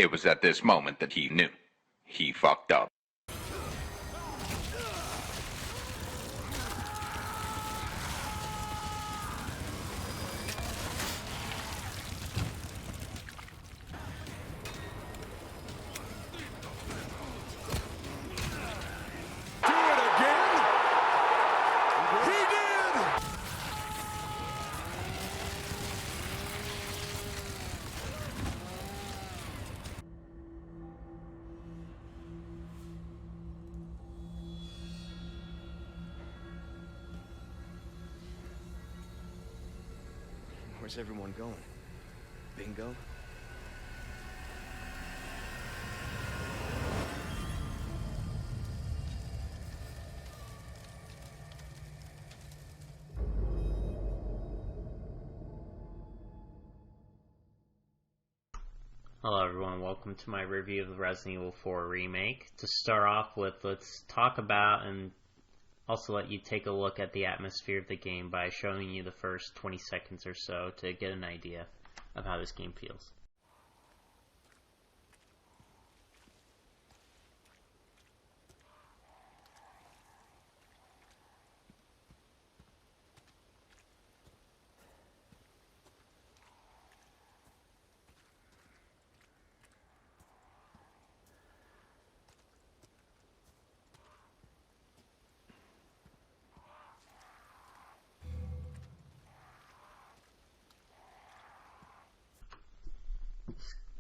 It was at this moment that he knew. He fucked up. Where's everyone going? Bingo? Hello everyone, welcome to my review of the Resident Evil 4 Remake. To start off with, let's talk about and also let you take a look at the atmosphere of the game by showing you the first 20 seconds or so to get an idea of how this game feels.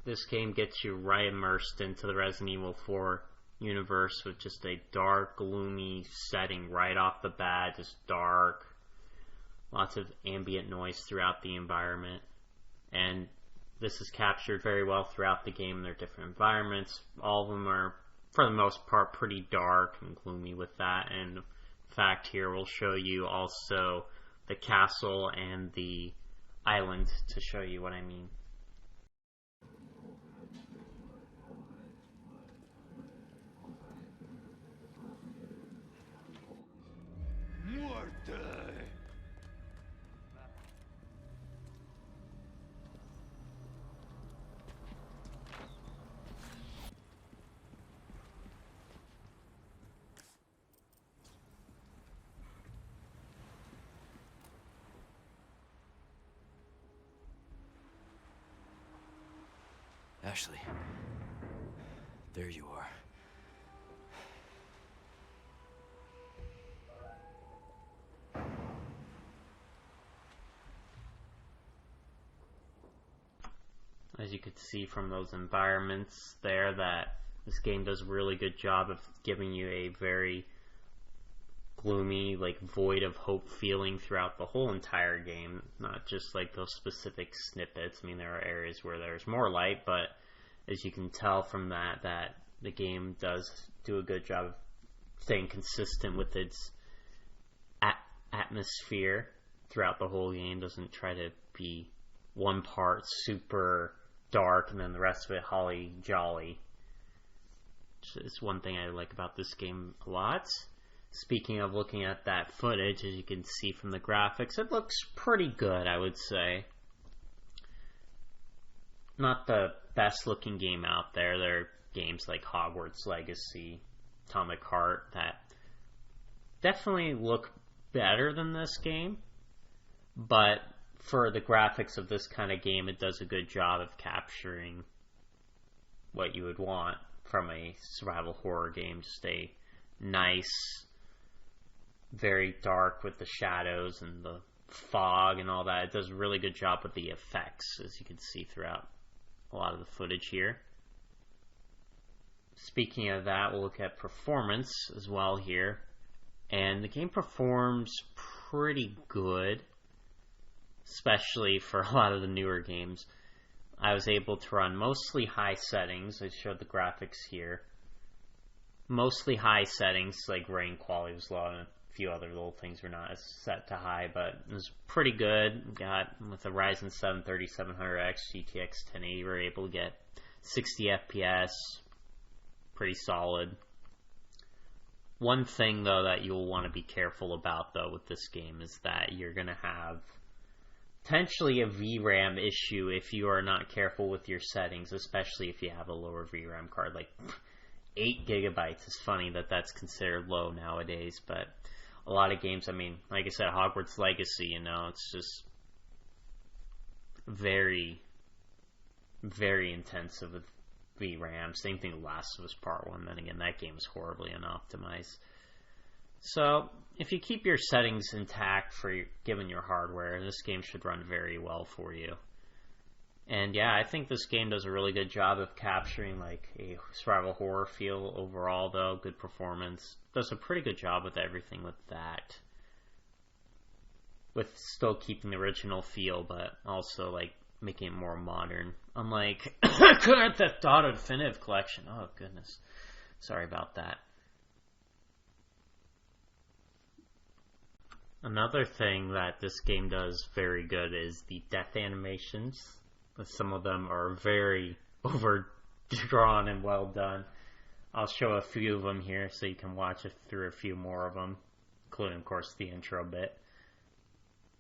This game gets you right immersed into the Resident Evil 4 universe with just a dark, gloomy setting right off the bat, just dark, lots of ambient noise throughout the environment, and this is captured very well throughout the game in their different environments. All of them are, for the most part, pretty dark and gloomy with that, and in fact here we'll show you also the castle and the island to show you what I mean. Ashley, there you are. As you could see from those environments there, that this game does a really good job of giving you a very gloomy, like void of hope feeling throughout the whole entire game, not just like those specific snippets. I mean, there are areas where there's more light, but as you can tell from that the game does do a good job of staying consistent with its atmosphere throughout the whole game. Doesn't try to be one part super dark and then the rest of it holly jolly. It's one thing I like about this game a lot. Speaking of looking at that footage, as you can see from the graphics, it looks pretty good, I would say. Not the best looking game out there. There are games like Hogwarts Legacy, Atomic Heart that definitely look better than this game, but for the graphics of this kind of game, it does a good job of capturing what you would want from a survival horror game. Just a nice, very dark with the shadows and the fog and all that. It does a really good job with the effects, as you can see throughout a lot of the footage here. Speaking of that, we'll look at performance as well here. And the game performs pretty good, especially for a lot of the newer games. I was able to run mostly high settings. I showed the graphics here. Mostly high settings, like rain quality was low, and a few other little things were not as set to high, but it was pretty good. Got with the Ryzen 7 3700X GTX 1080, we were able to get 60 FPS, pretty solid. One thing though that you'll want to be careful about though with this game is that you're going to have potentially a VRAM issue if you are not careful with your settings, especially if you have a lower VRAM card. Like 8 gigabytes is funny that that's considered low nowadays, but a lot of games, I mean, like I said, Hogwarts Legacy, you know, it's just very, very intensive with VRAM. Same thing with Last of Us Part 1. Then again, that game is horribly unoptimized. So, if you keep your settings intact for given your hardware, this game should run very well for you. And yeah, I think this game does a really good job of capturing like a survival horror feel overall, though. Good performance. Does a pretty good job with everything with that. With still keeping the original feel, but also like making it more modern. Unlike Grand Theft Auto Definitive Collection. Oh goodness. Sorry about that. Another thing that this game does very good is the death animations. Some of them are very overdrawn and well done. I'll show a few of them here so you can watch through a few more of them, including, of course, the intro bit.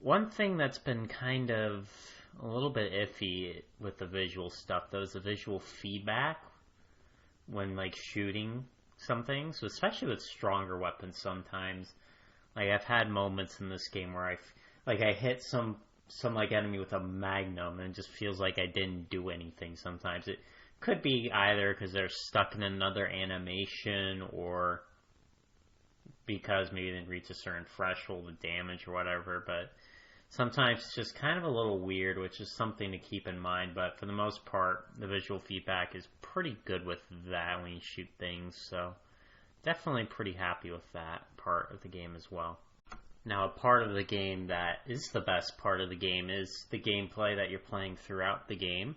One thing that's been kind of a little bit iffy with the visual stuff, though, is the visual feedback when, like, shooting some things, especially with stronger weapons sometimes. Like, I've had moments in this game where I hit some like enemy with a magnum and it just feels like I didn't do anything sometimes. It could be either because they're stuck in another animation or because maybe they didn't reach a certain threshold of damage or whatever, but sometimes it's just kind of a little weird, which is something to keep in mind, but for the most part, the visual feedback is pretty good with that when you shoot things, so definitely pretty happy with that part of the game as well. Now, a part of the game that is the best part of the game is the gameplay that you're playing throughout the game.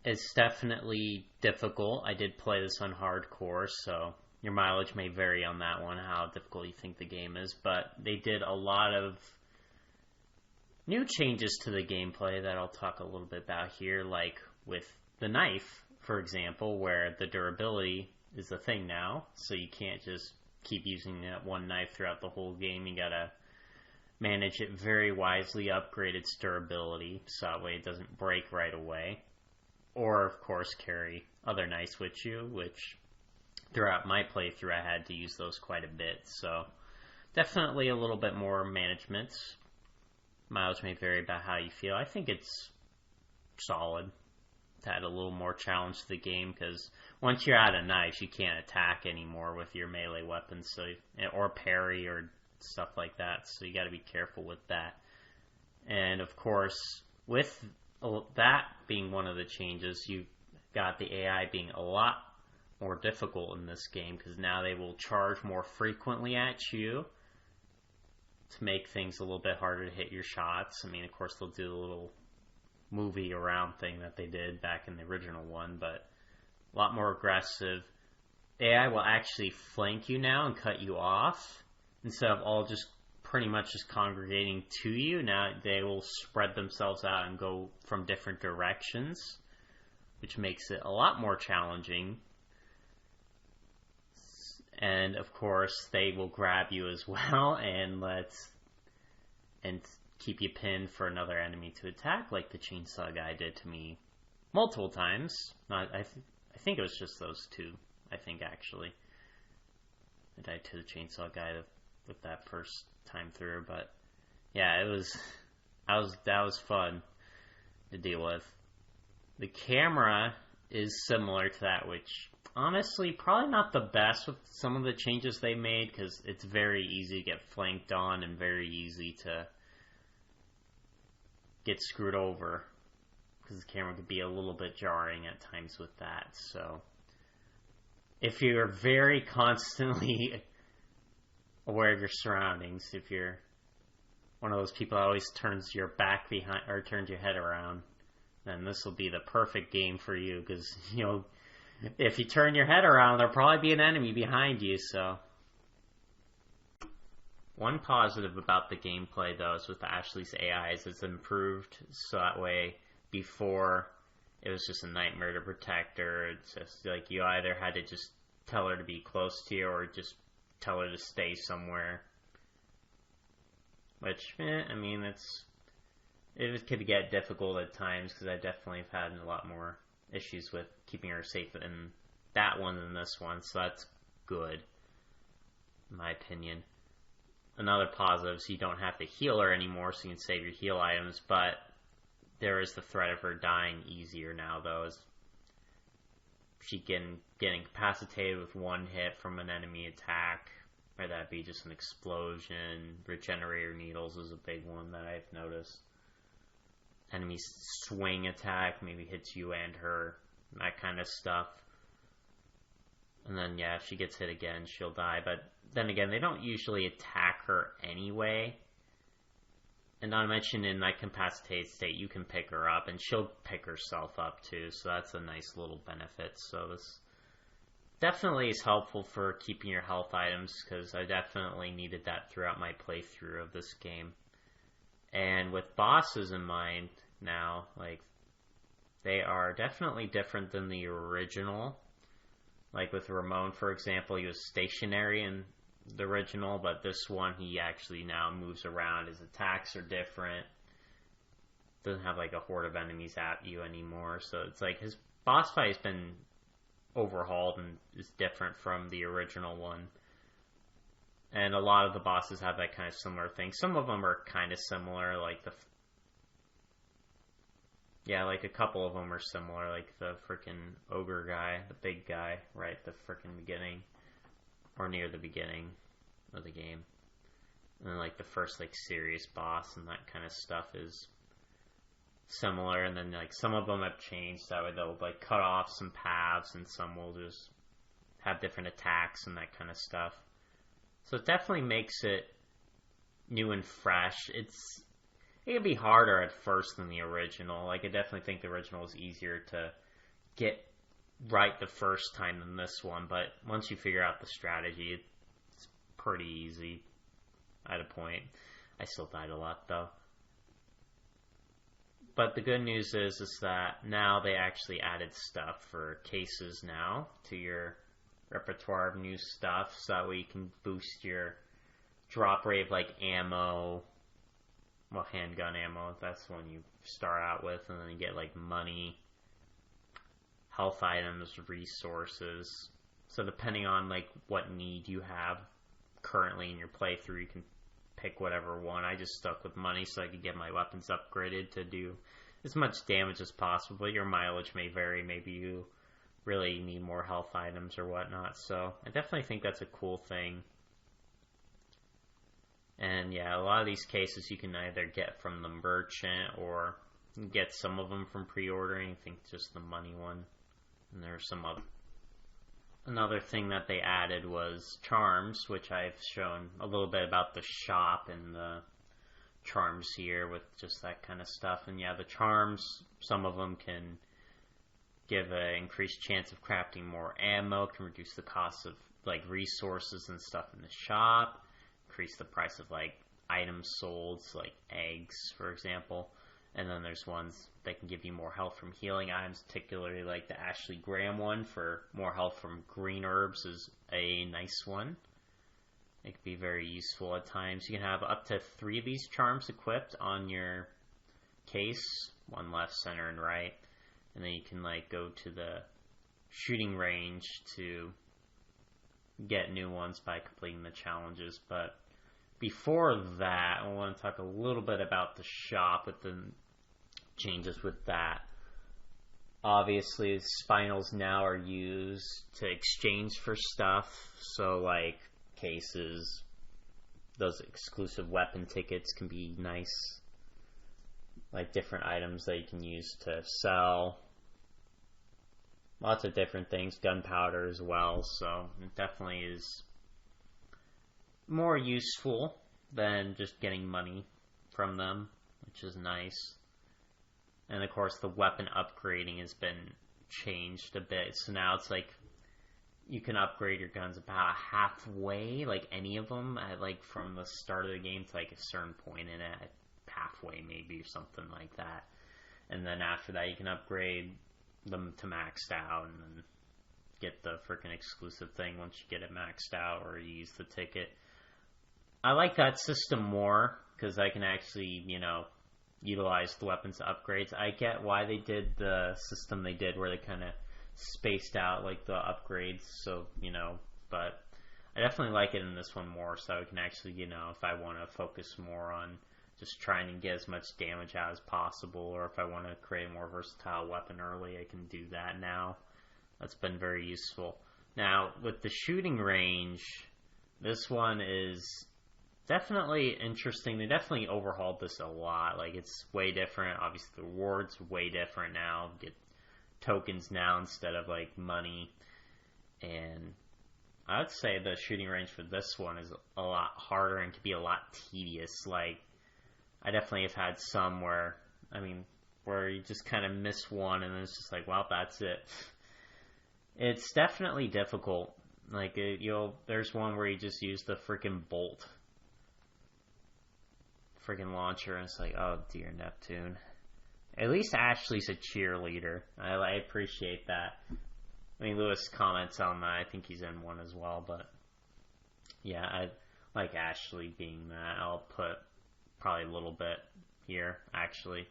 It's definitely difficult. I did play this on hardcore, so your mileage may vary on that one, how difficult you think the game is, but they did a lot of new changes to the gameplay that I'll talk a little bit about here, like with the knife, for example, where the durability is the thing now, so you can't just keep using that one knife throughout the whole game. You gotta manage it very wisely, upgrade its durability, so that way it doesn't break right away. Or, of course, carry other knives with you, which throughout my playthrough I had to use those quite a bit, so definitely a little bit more management. Mileage may vary about how you feel. I think it's solid. To add a little more challenge to the game, because once you're out of knives, you can't attack anymore with your melee weapons, so or parry or stuff like that, so you got to be careful with that. And of course, with that being one of the changes, you've got the AI being a lot more difficult in this game, because now they will charge more frequently at you to make things a little bit harder to hit your shots. I mean, of course, they'll do a little movie around thing that they did back in the original one, but a lot more aggressive. AI will actually flank you now and cut you off instead of all just pretty much just congregating to you. Now they will spread themselves out and go from different directions, which makes it a lot more challenging. And of course they will grab you as well and keep you pinned for another enemy to attack, like the chainsaw guy did to me multiple times. I think it was just those two. I think actually I died to the chainsaw guy with that first time through, but yeah, that was fun to deal with. The camera is similar to that, which honestly probably not the best with some of the changes they made, because it's very easy to get flanked on and very easy to get screwed over, because the camera could be a little bit jarring at times with that. So if you're very constantly aware of your surroundings, if you're one of those people that always turns your back behind or turns your head around, then this will be the perfect game for you, because if you turn your head around, there'll probably be an enemy behind you. So one positive about the gameplay, though, is with Ashley's AI is it's improved, so that way before it was just a nightmare to protect her. It's just like you either had to just tell her to be close to you or just tell her to stay somewhere. Which, I mean, it's it could get difficult at times because I definitely have had a lot more issues with keeping her safe in that one than this one, so that's good, in my opinion. Another positive is you don't have to heal her anymore, so you can save your heal items, but there is the threat of her dying easier now, though, as she getting incapacitated with one hit from an enemy attack, or that be just an explosion. Regenerator needles is a big one that I've noticed. Enemy swing attack maybe hits you and her, that kind of stuff. And then, yeah, if she gets hit again, she'll die. But then again, they don't usually attack her anyway. And not to mention, in that incapacitated state, you can pick her up, and she'll pick herself up too, so that's a nice little benefit. So this definitely is helpful for keeping your health items, because I definitely needed that throughout my playthrough of this game. And with bosses in mind now, like, they are definitely different than the original. Like with Ramon, for example, he was stationary in the original, but this one he actually now moves around. His attacks are different. Doesn't have like a horde of enemies at you anymore, so it's like his boss fight has been overhauled and is different from the original one. And a lot of the bosses have that kind of similar thing. Some of them are kind of similar, like like a couple of them are similar, like the freaking ogre guy, the big guy, right at the freaking beginning, or near the beginning of the game. And then like the first like serious boss and that kind of stuff is similar, and then like some of them have changed, that way they'll like cut off some paths, and some will just have different attacks and that kind of stuff. So it definitely makes it new and fresh. It can be harder at first than the original. Like, I definitely think the original was easier to get right the first time than this one, but once you figure out the strategy, it's pretty easy at a point. I still died a lot, though. But the good news is that now they actually added stuff for cases now to your repertoire of new stuff, so that way you can boost your drop rate of like ammo, well, handgun ammo, that's the one you start out with, and then you get like money, health items, resources. So depending on like what need you have currently in your playthrough, you can pick whatever one. I just stuck with money so I could get my weapons upgraded to do as much damage as possible. Your mileage may vary, maybe you really need more health items or whatnot, so I definitely think that's a cool thing. And yeah, a lot of these cases you can either get from the merchant or get some of them from pre-ordering. I think just the money one, and there's some other. Another thing that they added was charms, which I've shown a little bit about the shop and the charms here with just that kind of stuff. And yeah, the charms, some of them can give an increased chance of crafting more ammo, can reduce the cost of like resources and stuff in the shop, increase the price of like items sold, so, like eggs, for example. And then there's ones that can give you more health from healing items, particularly like the Ashley Graham one for more health from green herbs is a nice one. It can be very useful at times. You can have up to 3 of these charms equipped on your case, one left, center, and right. And then you can like go to the shooting range to get new ones by completing the challenges. But before that, I want to talk a little bit about the shop with the changes with that. Obviously, spinels now are used to exchange for stuff. So like cases, those exclusive weapon tickets can be nice. Like different items that you can use to sell. Lots of different things, gunpowder as well, so it definitely is more useful than just getting money from them, which is nice. And of course the weapon upgrading has been changed a bit, so now it's like you can upgrade your guns about halfway, like any of them, at like from the start of the game to like a certain point in it, halfway maybe, or something like that. And then after that you can upgrade them to maxed out and then get the freaking exclusive thing once you get it maxed out, or you use the ticket. I like that system more because I can actually, utilized the weapons upgrades. I get why they did the system they did, where they kind of spaced out like the upgrades, so but I definitely like it in this one more, so I can actually, if I want to focus more on just trying to get as much damage out as possible, or if I want to create a more versatile weapon early, I can do that now. That's been very useful. Now, with the shooting range, this one is definitely interesting. They definitely overhauled this a lot. Like, it's way different. Obviously, the rewards way different now. Get tokens now instead of, like, money. And I would say the shooting range for this one is a lot harder and can be a lot tedious. Like, I definitely have had some where you just kind of miss one and then it's just like, well, that's it. It's definitely difficult. Like, there's one where you just use the freaking bolt. Freaking launcher, and it's like, oh dear Neptune. At least Ashley's a cheerleader. I appreciate that. I mean, Lewis comments on that. I think he's in one as well, but yeah, I like Ashley being that. I'll put probably a little bit here, actually.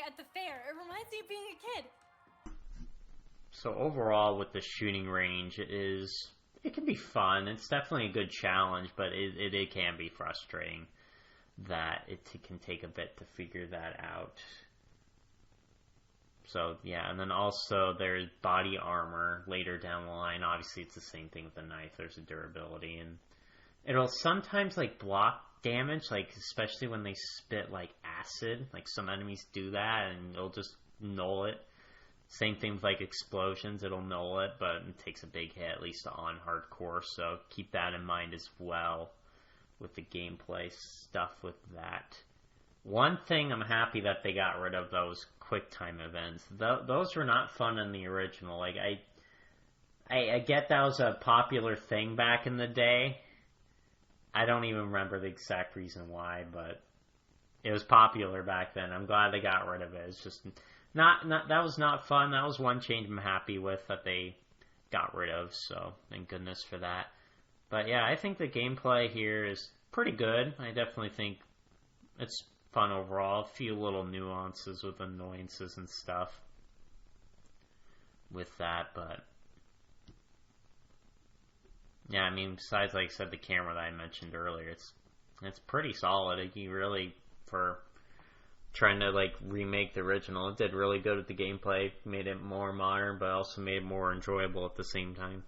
At the fair. It reminds me of being a kid. So overall, with the shooting range, it can be fun. It's definitely a good challenge, but it can be frustrating that it can take a bit to figure that out. So yeah, and then also there's body armor later down the line. Obviously, it's the same thing with the knife. There's a durability, and it'll sometimes like block damage, like especially when they spit like acid. Like some enemies do that and it'll just null it. Same thing with like explosions, it'll null it, but it takes a big hit, at least on hardcore, so keep that in mind as well with the gameplay stuff with that. One thing I'm happy that they got rid of, those quick time events. Those were not fun in the original. Like I get that was a popular thing back in the day. I don't even remember the exact reason why, but it was popular back then. I'm glad they got rid of it. It's just not that was not fun. That was one change I'm happy with that they got rid of, so thank goodness for that. But yeah, I think the gameplay here is pretty good. I definitely think it's fun overall. A few little nuances with annoyances and stuff with that, but yeah, I mean, besides, like I said, the camera that I mentioned earlier, it's pretty solid. You really, for trying to like remake the original, it did really good with the gameplay. Made it more modern, but also made it more enjoyable at the same time.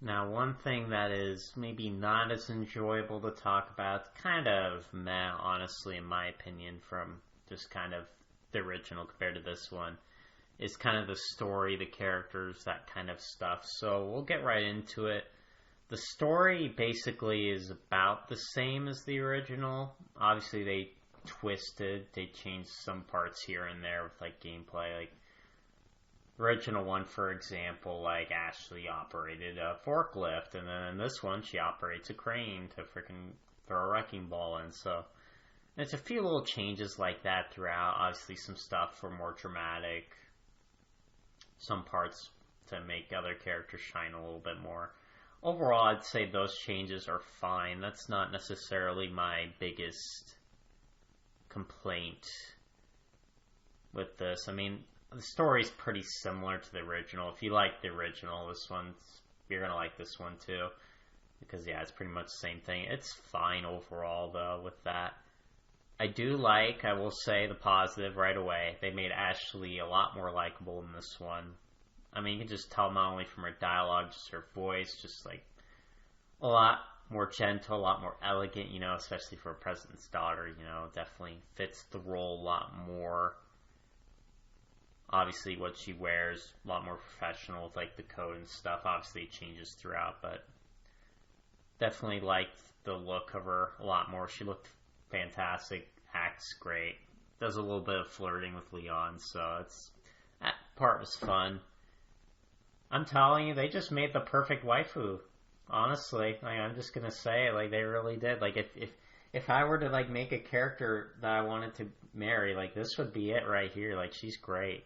Now, one thing that is maybe not as enjoyable to talk about, kind of meh, honestly, in my opinion, from just kind of the original compared to this one, is kind of the story, the characters, that kind of stuff. So we'll get right into it. The story basically is about the same as the original. Obviously they changed some parts here and there with like gameplay. Like the original one, for example, like Ashley operated a forklift, and then in this one she operates a crane to freaking throw a wrecking ball in. So it's a few little changes like that throughout. Obviously some stuff for more dramatic, some parts to make other characters shine a little bit more. Overall, I'd say those changes are fine. That's not necessarily my biggest complaint with this. I mean, the story's pretty similar to the original. If you like the original, you're gonna like this one too. Because yeah, it's pretty much the same thing. It's fine overall though with that. I do like, I will say the positive right away. They made Ashley a lot more likable in this one. I mean, you can just tell not only from her dialogue, just her voice, just like a lot more gentle, a lot more elegant, you know, especially for a president's daughter, you know, definitely fits the role a lot more. Obviously, what she wears, a lot more professional with like the coat and stuff. Obviously, it changes throughout, but definitely liked the look of her a lot more. She looked fantastic, acts great, does a little bit of flirting with Leon, so that part was fun. I'm telling you, they just made the perfect waifu. Honestly, like, I'm just gonna say, like, they really did. Like, if I were to like make a character that I wanted to marry, like, this would be it right here. Like, she's great.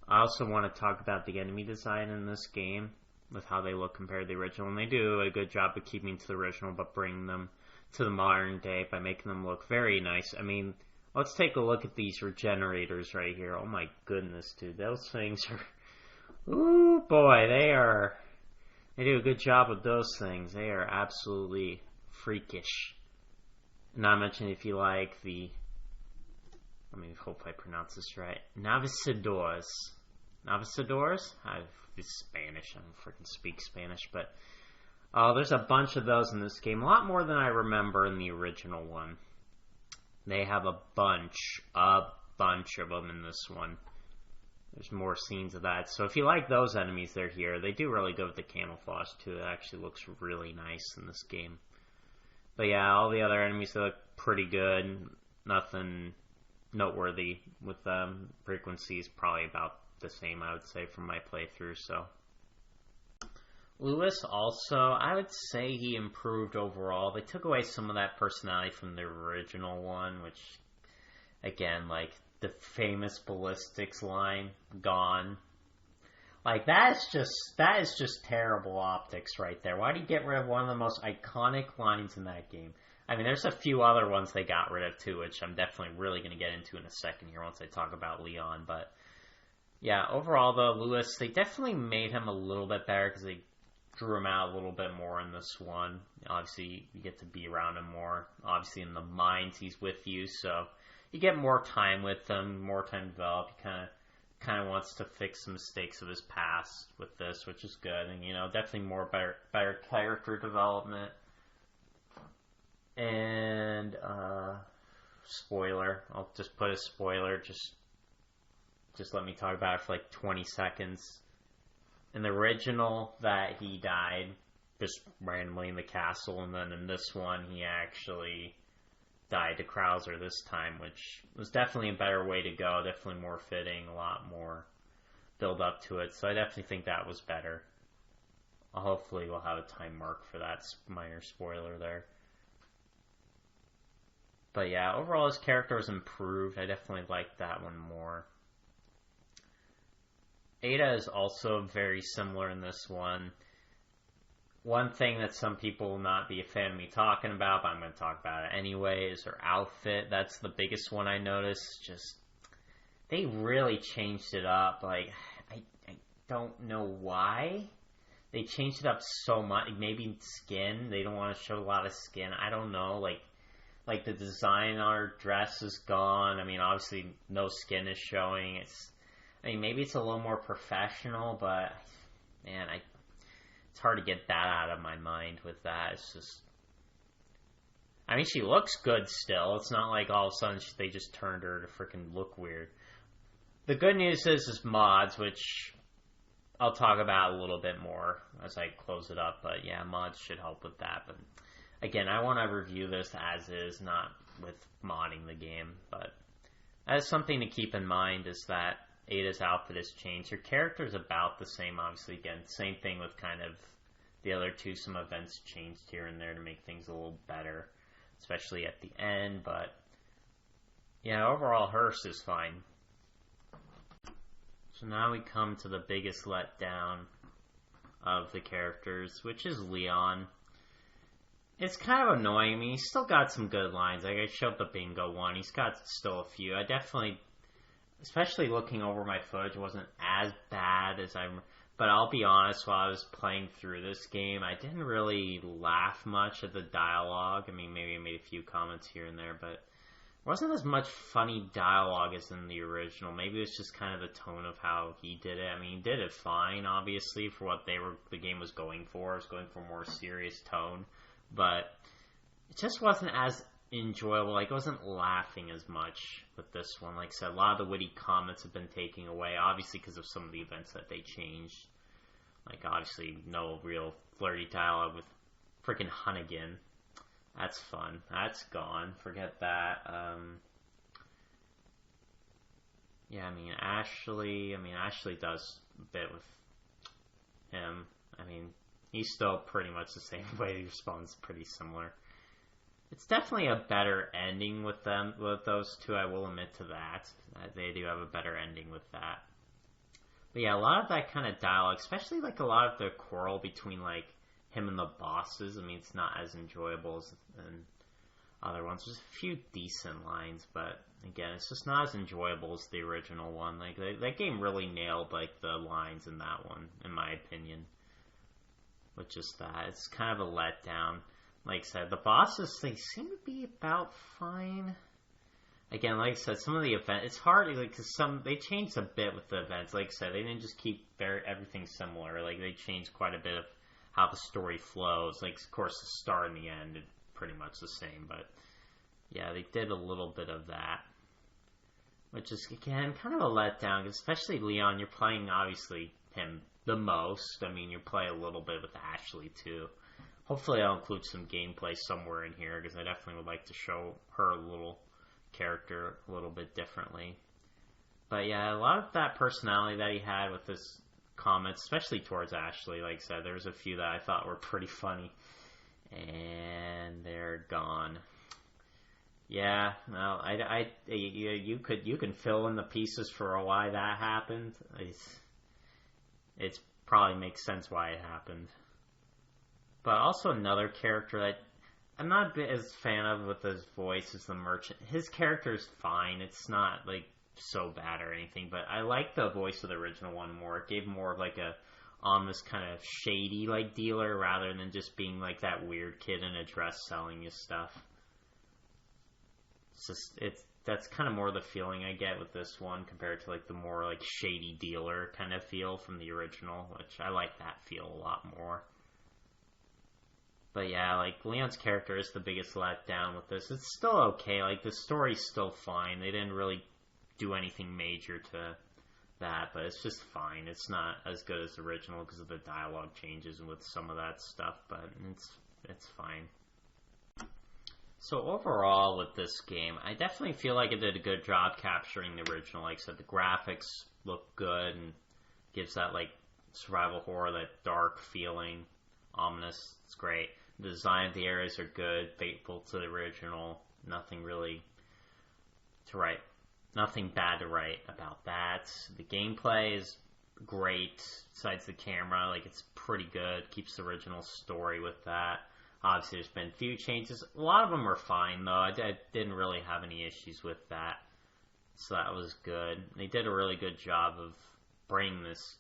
I also want to talk about the enemy design in this game, with how they look compared to the original, and they do a good job of keeping to the original, but bringing them to the modern day by making them look very nice. I mean, let's take a look at these regenerators right here. Oh my goodness, dude, those things are, ooh boy, they do a good job with those things. They are absolutely freakish. Not mention if you like the, let me hope I pronounce this right, Navicidors. It's Spanish. I don't freaking speak Spanish, but there's a bunch of those in this game. A lot more than I remember in the original one. They have a bunch of them in this one. There's more scenes of that. So if you like those enemies, they're here. They do really good with the camouflage, too. It actually looks really nice in this game. But yeah, all the other enemies, they look pretty good. Nothing noteworthy with them. Frequency is probably about the same, I would say, from my playthrough, so. Lewis also, I would say he improved overall. They took away some of that personality from the original one, which, again, like, the famous ballistics line, gone. Like, that is just terrible optics right there. Why do you get rid of one of the most iconic lines in that game? I mean, there's a few other ones they got rid of, too, which I'm definitely really going to get into in a second here once I talk about Leon, but yeah, overall, though, Lewis, they definitely made him a little bit better because they drew him out a little bit more in this one. Obviously, you get to be around him more. Obviously, in the mines, he's with you, so you get more time with him, more time to develop. He kind of wants to fix some mistakes of his past with this, which is good. And, you know, definitely more better character development. And, spoiler. I'll just put a spoiler, just let me talk about it for like 20 seconds. In the original, that he died just randomly in the castle, and then in this one, he actually died to Krauser this time, which was definitely a better way to go, definitely more fitting, a lot more build up to it, so I definitely think that was better. Hopefully we'll have a time mark for that minor spoiler there. But yeah, overall his character was improved. I definitely liked that one more. Ada is also very similar in this one. One thing that some people will not be a fan of me talking about, but I'm going to talk about it anyway, is her outfit. That's the biggest one I noticed. Just, they really changed it up. Like, I don't know why. They changed it up so much. Maybe skin. They don't want to show a lot of skin. I don't know. Like the design on her dress is gone. I mean, obviously no skin is showing. I mean, maybe it's a little more professional, but man, it's hard to get that out of my mind with that. It's just, I mean, she looks good still. It's not like all of a sudden they just turned her to freaking look weird. The good news is mods, which I'll talk about a little bit more as I close it up. But yeah, mods should help with that. But again, I want to review this as is, not with modding the game. But as something to keep in mind is that Ada's outfit has changed. Her character is about the same, obviously. Again, same thing with kind of the other two. Some events changed here and there to make things a little better, especially at the end. But yeah, overall, hers is fine. So now we come to the biggest letdown of the characters, which is Leon. It's kind of annoying me. He's still got some good lines. Like, I showed the bingo one. He's got still a few. I definitely, especially looking over my footage, it wasn't as bad as I But I'll be honest, while I was playing through this game, I didn't really laugh much at the dialogue. I mean, maybe I made a few comments here and there, but it wasn't as much funny dialogue as in the original. Maybe it's just kind of the tone of how he did it. I mean, he did it fine, obviously, for what the game was going for. It was going for a more serious tone, but it just wasn't as enjoyable. Like, I wasn't laughing as much with this one. Like I said, a lot of the witty comments have been taken away, obviously because of some of the events that they changed. Like, obviously, no real flirty dialogue with freaking Hunnigan. That's fun. That's gone. Forget that. Yeah, Ashley does a bit with him. I mean, he's still pretty much the same way. He responds pretty similar. It's definitely a better ending with those two. I will admit to that. They do have a better ending with that. But yeah, a lot of that kind of dialogue, especially like a lot of the quarrel between like him and the bosses. I mean, it's not as enjoyable as in other ones. There's a few decent lines, but again, it's just not as enjoyable as the original one. Like that game really nailed like the lines in that one, in my opinion. With just that, it's kind of a letdown. Like I said, the bosses, they seem to be about fine. Again, like I said, some of the events, it's hard, like, cause they changed a bit with the events. Like I said, they didn't just keep everything similar. Like, they changed quite a bit of how the story flows. Like, of course, the start and the end are pretty much the same, but yeah, they did a little bit of that. Which is, again, kind of a letdown, especially Leon. You're playing, obviously, him the most. I mean, you play a little bit with Ashley, too. Hopefully I'll include some gameplay somewhere in here, because I definitely would like to show her little character a little bit differently. But yeah, a lot of that personality that he had with his comments, especially towards Ashley, like I said, there was a few that I thought were pretty funny. And they're gone. Yeah, well, you can fill in the pieces for why that happened. It's probably makes sense why it happened. But also another character that I'm not a bit as fan of with his voice is the merchant. His character is fine. It's not like so bad or anything, but I like the voice of the original one more. It gave more of like a this kind of shady like dealer rather than just being like that weird kid in a dress selling you stuff. That's kind of more the feeling I get with this one compared to like the more like shady dealer kind of feel from the original, which I like that feel a lot more. But yeah, like, Leon's character is the biggest letdown with this. It's still okay. Like, the story's still fine. They didn't really do anything major to that, but it's just fine. It's not as good as the original because of the dialogue changes and with some of that stuff, but it's fine. So overall with this game, I definitely feel like it did a good job capturing the original. Like I said, the graphics look good and gives that, like, survival horror, that dark feeling, ominous. It's great. The design of the areas are good, faithful to the original. Nothing bad to write about that. The gameplay is great, besides the camera. Like, it's pretty good. Keeps the original story with that. Obviously, there's been a few changes. A lot of them are fine, though. I didn't really have any issues with that. So that was good. They did a really good job of bringing this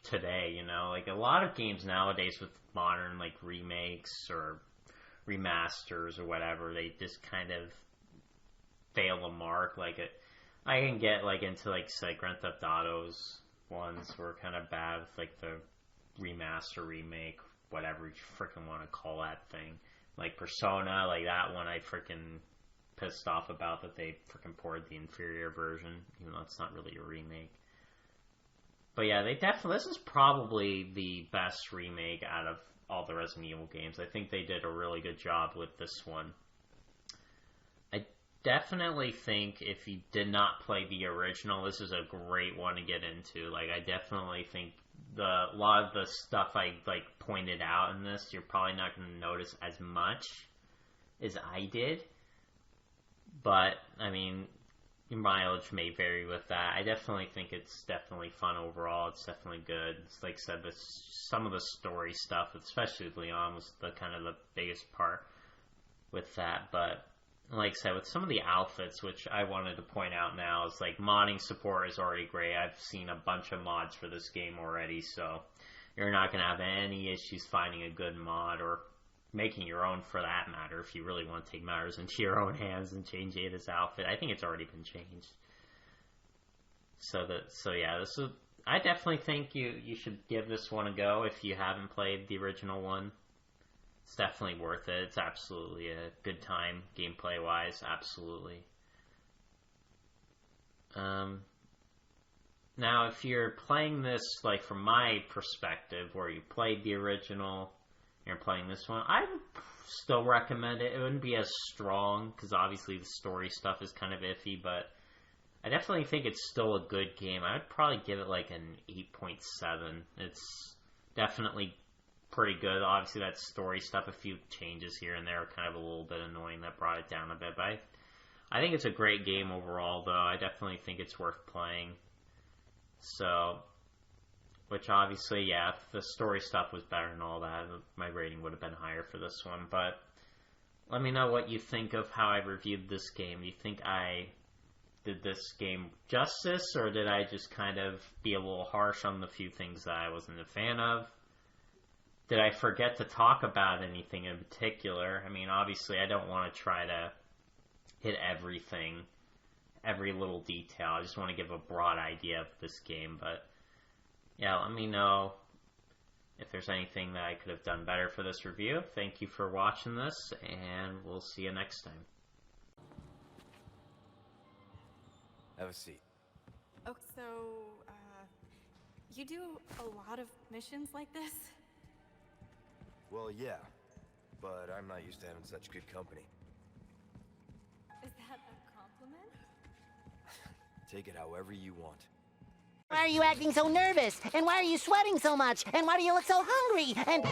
today, you know, like a lot of games nowadays with modern like remakes or remasters or whatever, they just kind of fail the mark. Like I can get like into like Grand Theft Auto's ones were kind of bad with like the remaster, remake, whatever you freaking want to call that thing. Like Persona, like that one I freaking pissed off about that they freaking poured the inferior version, even though it's not really a remake. But yeah, this is probably the best remake out of all the Resident Evil games. I think they did a really good job with this one. I definitely think if you did not play the original, this is a great one to get into. Like, I definitely think a lot of the stuff I like pointed out in this, you're probably not going to notice as much as I did. But, I mean, your mileage may vary with that. I definitely think it's definitely fun overall. It's definitely good. It's like I said, some of the story stuff, especially with Leon, was the kind of the biggest part with that. But like I said, with some of the outfits, which I wanted to point out now, is like modding support is already great. I've seen a bunch of mods for this game already, so you're not going to have any issues finding a good mod or making your own for that matter if you really want to take matters into your own hands and change Ada's outfit. I think it's already been changed. I definitely think you should give this one a go if you haven't played the original one. It's definitely worth it. It's absolutely a good time, gameplay-wise, absolutely. Now, if you're playing this, like, from my perspective, where you played the original, you're playing this one, I would still recommend it. It wouldn't be as strong, because obviously the story stuff is kind of iffy, but I definitely think it's still a good game. I would probably give it, like, an 8.7. It's definitely pretty good. Obviously, that story stuff, a few changes here and there are kind of a little bit annoying that brought it down a bit, but I think it's a great game overall, though. I definitely think it's worth playing. So, which obviously, yeah, if the story stuff was better and all that, my rating would have been higher for this one, but let me know what you think of how I reviewed this game. Do you think I did this game justice, or did I just kind of be a little harsh on the few things that I wasn't a fan of? Did I forget to talk about anything in particular? I mean, obviously, I don't want to try to hit everything, every little detail. I just want to give a broad idea of this game, but yeah, let me know if there's anything that I could have done better for this review. Thank you for watching this, and we'll see you next time. Have a seat. Oh, so, you do a lot of missions like this? Well, yeah, but I'm not used to having such good company. Is that a compliment? Take it however you want. Why are you acting so nervous? And why are you sweating so much? And why do you look so hungry? And...